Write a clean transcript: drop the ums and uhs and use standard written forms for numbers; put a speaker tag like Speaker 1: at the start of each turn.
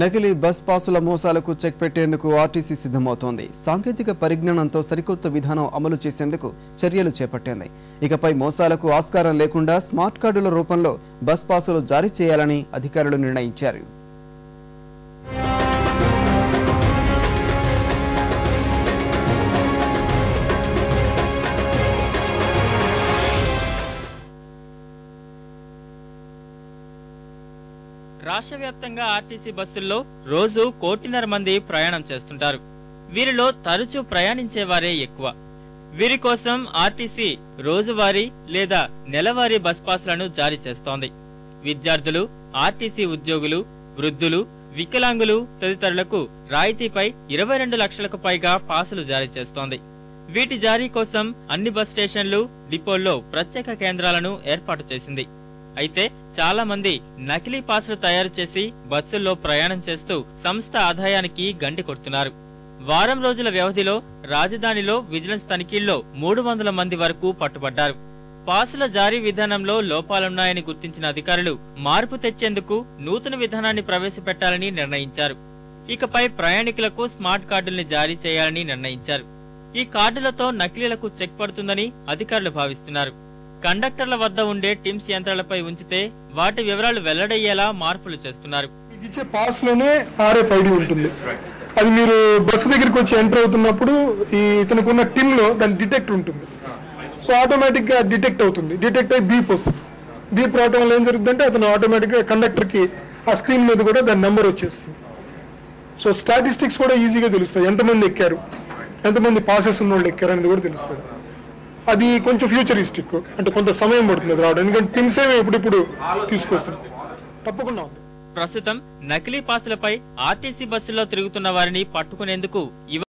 Speaker 1: నకిలీ బస్ పాసుల మోసాలకు చెక్ పెట్టేందుకు ఆర్టీసీ సిద్ధమవుతోంది. సాంకేతిక పరిజ్ఞానంతో సరికొత్త విధానం అమలు చేసేందుకు చర్యలు చేపట్టింది. ఇకపై మోసాలకు ఆస్కారం లేకుండా స్మార్ట్ కార్డుల రూపంలో బస్ పాసులు జారీ చేయాలని అధికారులు నిర్ణయించారు.
Speaker 2: రాష్ట్ర వ్యాప్తంగా ఆర్టీసీ బస్సుల్లో రోజు 1.5 కోటి మంది ప్రయాణం చేస్తుంటారు. వీరిలో తరచూ ప్రయాణించేవారే ఎక్కువ. వీరి కోసం ఆర్టీసీ రోజువారీ లేదా నెలవారీ బస్ పాసులను జారీ చేస్తోంది. విద్యార్థులు, ఆర్టీసీ ఉద్యోగులు, వృద్ధులు, వికలాంగులు తదితరులకు రాయితీపై 22 లక్షలకు పైగా పాసులు జారీ చేస్తోంది. వీటి జారీ కోసం అన్ని బస్ స్టేషన్లు, డిపోల్లో ప్రత్యేక కేంద్రాలను ఏర్పాటు చేసింది. అయితే చాలా మంది నకిలీ పాసులు తయారు చేసి బస్సుల్లో ప్రయాణం చేస్తూ సంస్థ ఆదాయానికి గండి కొడుతున్నారు. వారం రోజుల వ్యవధిలో రాజధానిలో విజిలెన్స్ తనిఖీల్లో 300 మంది వరకు పట్టుబడ్డారు. పాసుల జారీ విధానంలో లోపాలున్నాయని గుర్తించిన అధికారులు మార్పు తెచ్చేందుకు నూతన విధానాన్ని ప్రవేశపెట్టాలని నిర్ణయించారు. ఇకపై ప్రయాణికులకు స్మార్ట్ కార్డుల్ని జారీ చేయాలని నిర్ణయించారు. ఈ కార్డులతో నకిలీలకు చెక్ పడుతుందని అధికారులు భావిస్తున్నారు. కండక్టర్ల వద్ద ఉండే టిమ్స్ యంత్రాలపై ఉంచితే వాటి వివరాలు వెల్లడయ్యేలా మార్పులు చేస్తున్నారు.
Speaker 3: ఇచ్చే పాస్ లోనే RFID ఉంటుంది. అది మీరు బస్సు దగ్గరికి వచ్చి ఎంటర్ అవుతున్నప్పుడు ఇతనికి ఉన్న టిమ్ లో దాని డిటెక్ట్ ఉంటుంది. సో ఆటోమేటిక్ గా డిటెక్ట్ అవుతుంది. డిటెక్ట్ అయ్యి బీప్ వస్తుంది. బీప్ రావడం వల్ల ఏం జరుగుతుందంటే అతను ఆటోమేటిక్ గా కండక్టర్ కి ఆ స్క్రీన్ మీద కూడా దాని నెంబర్ వచ్చేస్తుంది. సో స్టాటిస్టిక్స్ కూడా ఈజీగా తెలుస్తాయి. ఎంతమంది ఎక్కారు, ఎంతమంది పాసెస్ ఉన్న వాళ్ళు ఎక్కారు అనేది కూడా తెలుస్తుంది. అది కొంచెం ఫ్యూచరిస్టిక్, అంటే కొంత సమయం పడుతుంది రావడం. ఎందుకంటే టిమ్స్ ఏమి ఇప్పుడు తీసుకొస్తుంది. తప్పకుండా ఉంది.
Speaker 2: ప్రస్తుతం నకిలీ పాసులపై ఆర్టీసీ బస్సుల్లో తిరుగుతున్న వారిని పట్టుకునేందుకు